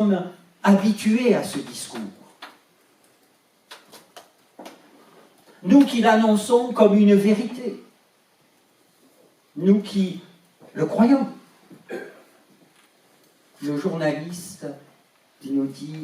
sommes habitués à ce discours. Nous qui l'annonçons comme une vérité. Nous qui le croyons. Le journaliste nous dit,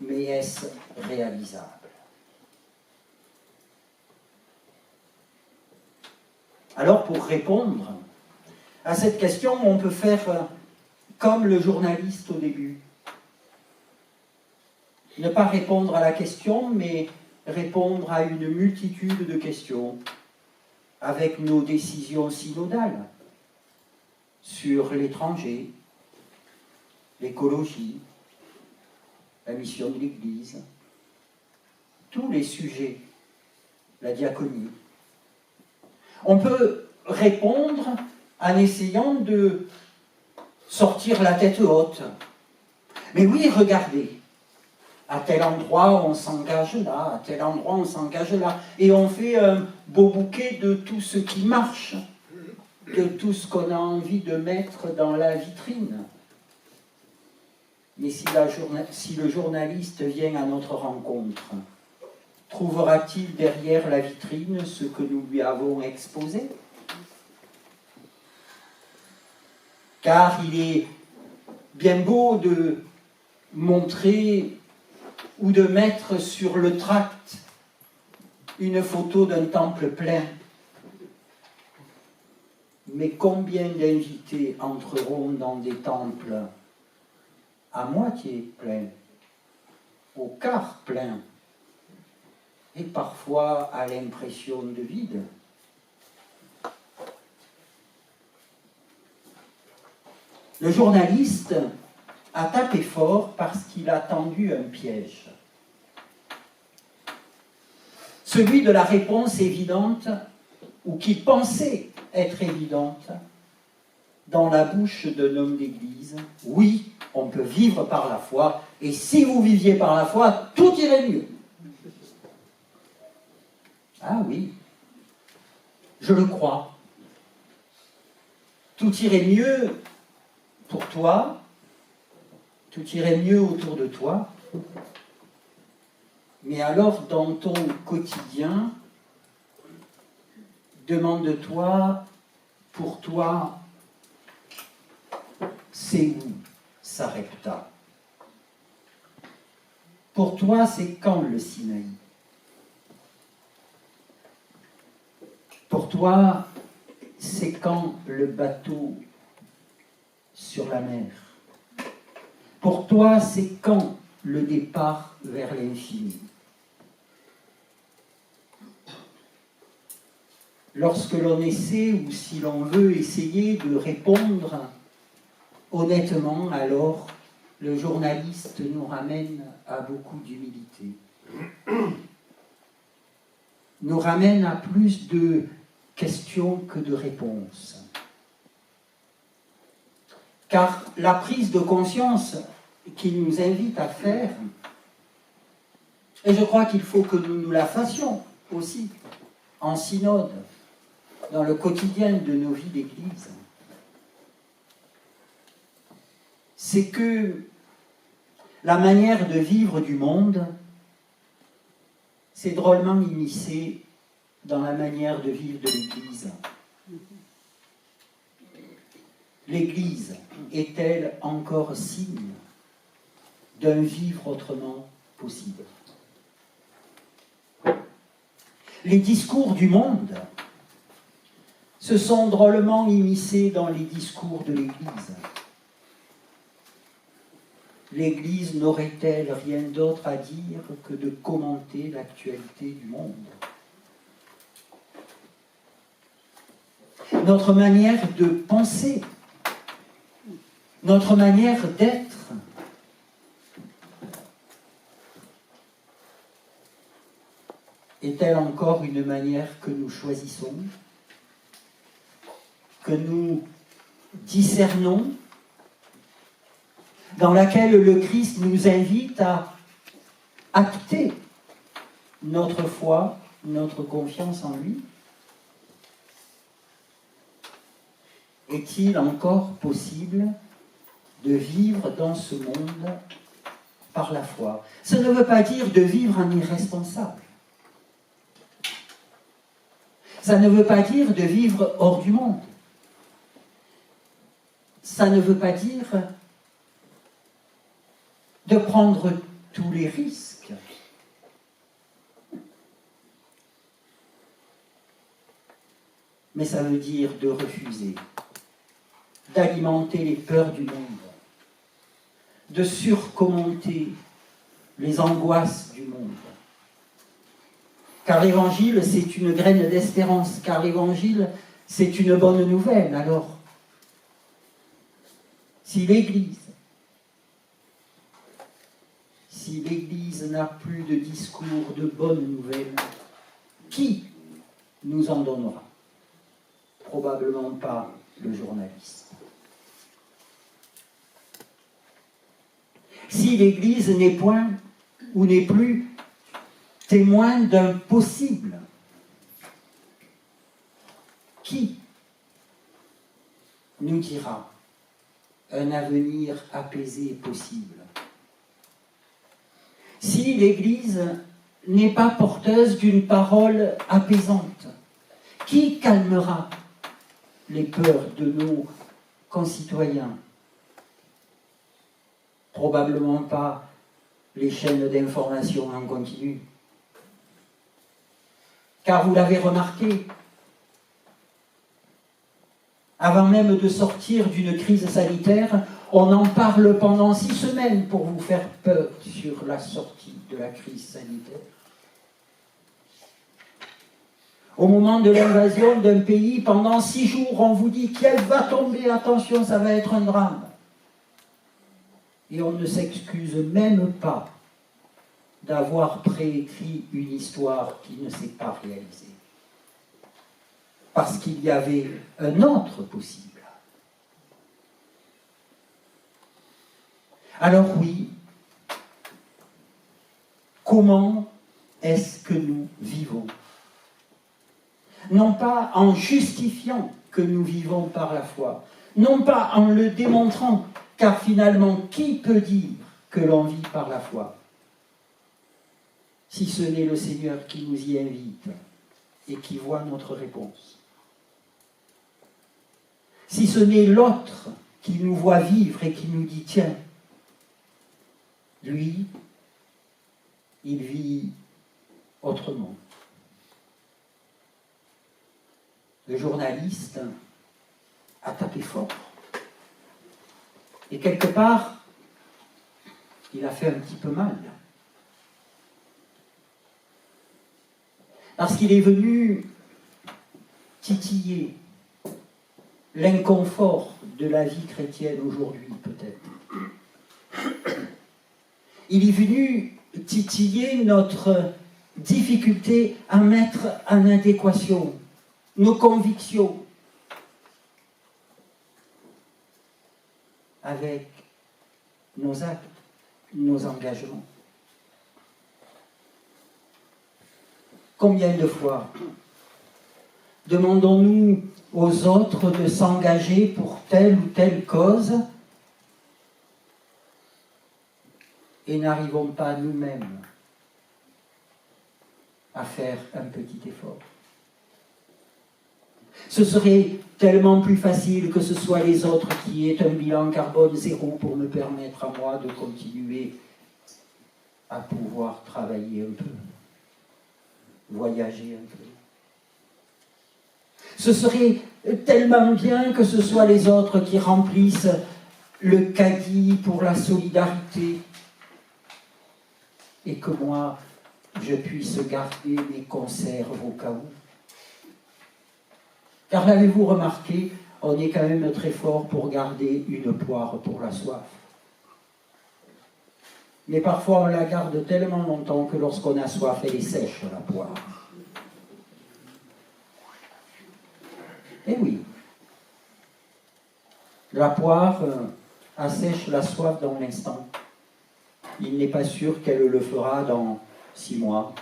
mais est-ce réalisable? Alors, pour répondre à cette question, on peut faire comme le journaliste au début. Ne pas répondre à la question, mais répondre à une multitude de questions avec nos décisions synodales sur l'étranger, l'écologie, la mission de l'Église, tous les sujets, la diaconie. On peut répondre en essayant de sortir la tête haute. Mais oui, regardez, à tel endroit on s'engage là, à tel endroit on s'engage là, et on fait un beau bouquet de tout ce qui marche, de tout ce qu'on a envie de mettre dans la vitrine. Mais si le journaliste vient à notre rencontre, trouvera-t-il derrière la vitrine ce que nous lui avons exposé? Car il est bien beau de montrer ou de mettre sur le tract une photo d'un temple plein. Mais combien d'invités entreront dans des temples à moitié pleins, au quart plein, et parfois à l'impression de vide? Le journaliste a tapé fort parce qu'il a tendu un piège. Celui de la réponse évidente, ou qu'il pensait être évidente, dans la bouche d'un homme d'église. Oui, on peut vivre par la foi, et si vous viviez par la foi, tout irait mieux. Ah oui, je le crois. Tout irait mieux pour toi, tout irait mieux autour de toi, mais alors dans ton quotidien, demande-toi, pour toi, c'est où Sarepta? Pour toi, c'est quand le Sinaï? Pour toi, c'est quand le bateau sur la mer? Pour toi, c'est quand le départ vers l'infini? Lorsque l'on essaie, ou si l'on veut essayer de répondre honnêtement, alors le journaliste nous ramène à beaucoup d'humilité. Nous ramène à plus de questions que de réponses. Car la prise de conscience qu'il nous invite à faire, et je crois qu'il faut que nous la fassions aussi, en synode, dans le quotidien de nos vies d'Église, c'est que la manière de vivre du monde, c'est drôlement immiscé dans la manière de vivre de l'Église. L'Église est-elle encore signe d'un vivre autrement possible? Les discours du monde se sont drôlement immiscés dans les discours de l'Église. L'Église n'aurait-elle rien d'autre à dire que de commenter l'actualité du monde? Notre manière de penser, notre manière d'être, est-elle encore une manière que nous choisissons, que nous discernons, dans laquelle le Christ nous invite à acter notre foi, notre confiance en lui? Est-il encore possible de vivre dans ce monde par la foi. Ça ne veut pas dire de vivre en irresponsable. Ça ne veut pas dire de vivre hors du monde. Ça ne veut pas dire de prendre tous les risques. Mais ça veut dire de refuser, d'alimenter les peurs du monde, de surcommenter les angoisses du monde. Car l'Évangile, c'est une graine d'espérance, car l'Évangile, c'est une bonne nouvelle. Alors, si l'Église n'a plus de discours de bonnes nouvelles, qui nous en donnera? Probablement pas le journaliste. Si l'Église n'est point ou n'est plus témoin d'un possible, qui nous dira un avenir apaisé possible? Si l'Église n'est pas porteuse d'une parole apaisante, qui calmera les peurs de nos concitoyens? Probablement pas les chaînes d'information en continu. Car vous l'avez remarqué, avant même de sortir d'une crise sanitaire, on en parle pendant 6 semaines pour vous faire peur sur la sortie de la crise sanitaire. Au moment de l'invasion d'un pays, pendant 6 jours, on vous dit qu'elle va tomber, attention, ça va être un drame. Et on ne s'excuse même pas d'avoir préécrit une histoire qui ne s'est pas réalisée. Parce qu'il y avait un autre possible. Alors oui, comment est-ce que nous vivons? Non pas en justifiant que nous vivons par la foi, non pas en le démontrant, car finalement, qui peut dire que l'on vit par la foi, si ce n'est le Seigneur qui nous y invite et qui voit notre réponse? Si ce n'est l'autre qui nous voit vivre et qui nous dit, tiens, lui, il vit autrement. Le journaliste a tapé fort. Et quelque part, il a fait un petit peu mal. Parce qu'il est venu titiller l'inconfort de la vie chrétienne aujourd'hui, peut-être. Il est venu titiller notre difficulté à mettre en adéquation nos convictions avec nos actes, nos engagements. Combien de fois demandons-nous aux autres de s'engager pour telle ou telle cause et n'arrivons pas nous-mêmes à faire un petit effort? Ce serait tellement plus facile que ce soit les autres qui aient un bilan carbone 0 pour me permettre à moi de continuer à pouvoir travailler un peu, voyager un peu. Ce serait tellement bien que ce soit les autres qui remplissent le caddie pour la solidarité et que moi, je puisse garder mes conserves au cas où. Car l'avez-vous remarqué, on est quand même très fort pour garder une poire pour la soif. Mais parfois on la garde tellement longtemps que lorsqu'on a soif, elle est sèche, la poire. Eh oui, la poire assèche la soif dans l'instant. Il n'est pas sûr qu'elle le fera dans 6 mois,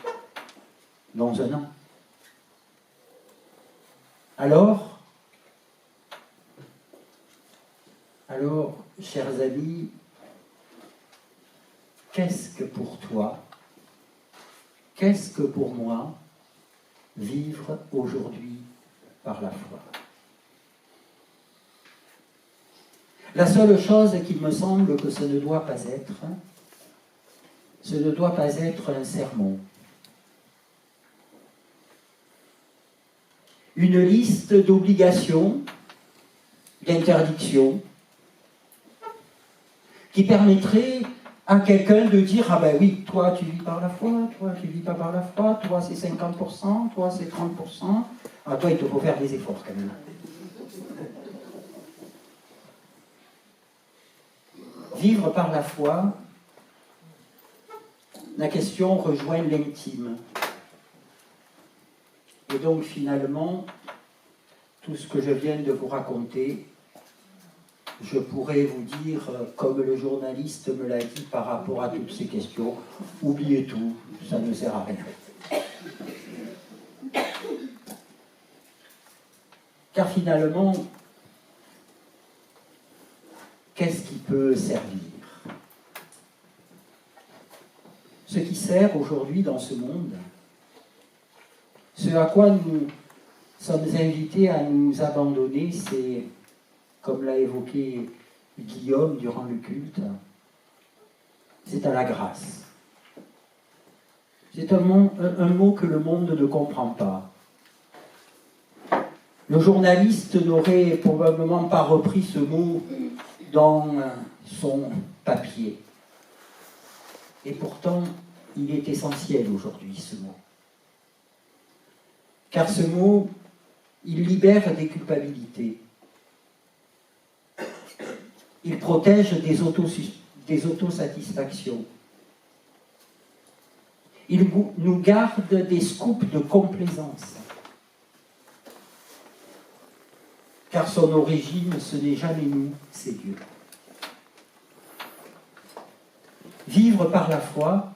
dans 1 an. Alors, Alors, chers amis, qu'est-ce que pour toi, qu'est-ce que pour moi, vivre aujourd'hui par la foi? La seule chose qu'il me semble que ce ne doit pas être un sermon. Une liste d'obligations, d'interdictions, qui permettrait à quelqu'un de dire « Ah ben oui, toi tu vis par la foi, toi tu vis pas par la foi, toi c'est 50%, toi c'est 30%, ah toi il te faut faire des efforts quand même. » Vivre par la foi, la question rejoint l'intime. Et donc finalement, tout ce que je viens de vous raconter, je pourrais vous dire, comme le journaliste me l'a dit par rapport à toutes ces questions, oubliez tout, ça ne sert à rien. Car finalement, qu'est-ce qui peut servir? Ce qui sert aujourd'hui dans ce monde, ce à quoi nous sommes invités à nous abandonner, c'est, comme l'a évoqué Guillaume durant le culte, c'est à la grâce. C'est un mot que le monde ne comprend pas. Le journaliste n'aurait probablement pas repris ce mot dans son papier. Et pourtant, il est essentiel aujourd'hui, ce mot. Car ce mot, il libère des culpabilités. Il protège des autosatisfactions. Il nous garde des scoops de complaisance. Car son origine, ce n'est jamais nous, c'est Dieu. Vivre par la foi,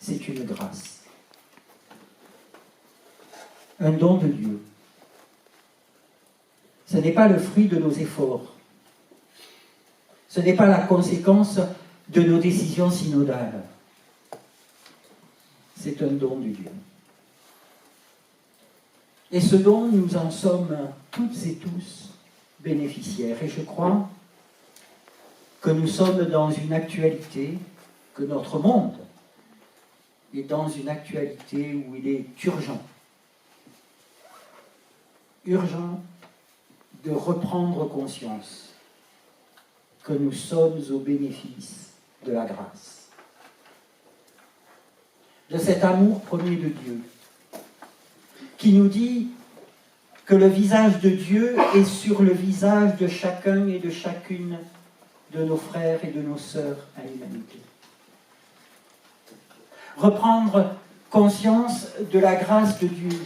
c'est une grâce. Un don de Dieu. Ce n'est pas le fruit de nos efforts. Ce n'est pas la conséquence de nos décisions synodales. C'est un don de Dieu. Et ce don, nous en sommes toutes et tous bénéficiaires. Et je crois que nous sommes dans une actualité, que notre monde est dans une actualité où il est urgent de reprendre conscience que nous sommes au bénéfice de la grâce, de cet amour premier de Dieu, qui nous dit que le visage de Dieu est sur le visage de chacun et de chacune de nos frères et de nos sœurs à l'humanité. Reprendre conscience de la grâce de Dieu,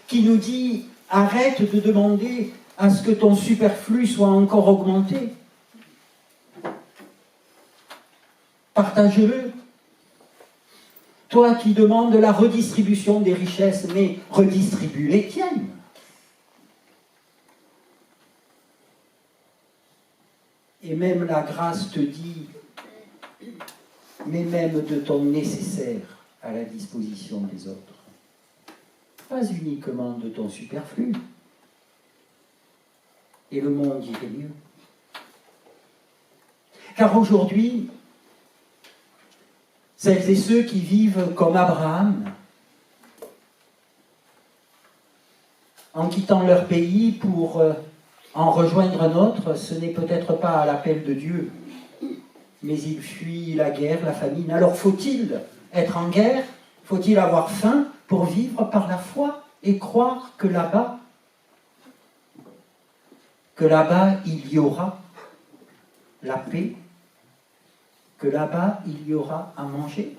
qui nous dit « Arrête de demander à ce que ton superflu soit encore augmenté. Partage-le. Toi qui demandes la redistribution des richesses, mais redistribue les tiennes. » Et même la grâce te dit, mais même de ton nécessaire à la disposition des autres. Pas uniquement de ton superflu. Et le monde irait mieux. Car aujourd'hui, celles et ceux qui vivent comme Abraham, en quittant leur pays pour en rejoindre un autre, ce n'est peut-être pas à l'appel de Dieu, mais ils fuient la guerre, la famine. Alors faut-il être en guerre? Faut-il avoir faim pour vivre par la foi et croire que là-bas, il y aura la paix, que là-bas, il y aura à manger?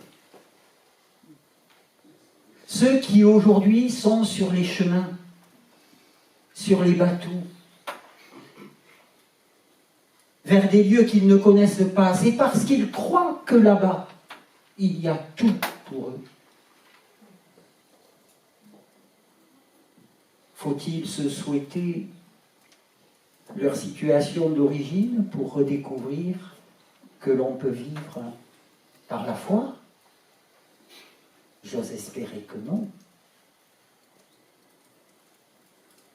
Ceux qui aujourd'hui sont sur les chemins, sur les bateaux, vers des lieux qu'ils ne connaissent pas, c'est parce qu'ils croient que là-bas, il y a tout pour eux. Faut-il se souhaiter leur situation d'origine pour redécouvrir que l'on peut vivre par la foi? J'ose espérer que non.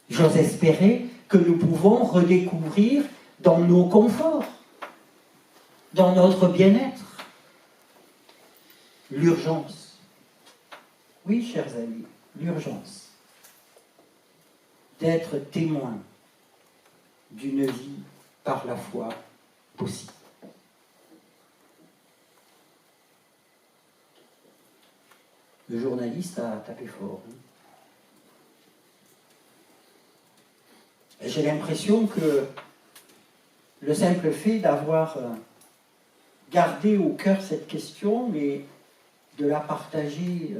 J'ose espérer que nous pouvons redécouvrir dans nos conforts, dans notre bien-être, l'urgence. Oui, chers amis, l'urgence d'être témoin d'une vie par la foi possible. Le journaliste a tapé fort. J'ai l'impression que le simple fait d'avoir gardé au cœur cette question et de la partager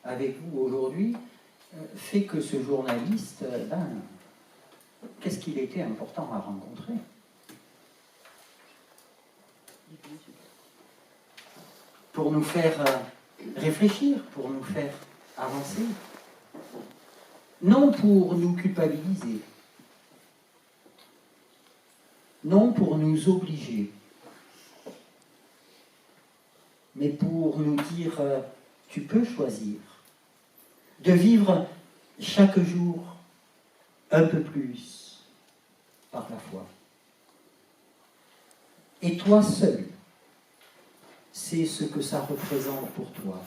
avec vous aujourd'hui fait que ce journaliste, qu'est-ce qu'il était important à rencontrer? Pour nous faire réfléchir, pour nous faire avancer. Non pour nous culpabiliser, non pour nous obliger, mais pour nous dire, tu peux choisir de vivre chaque jour un peu plus par la foi. Et toi seul, c'est ce que ça représente pour toi.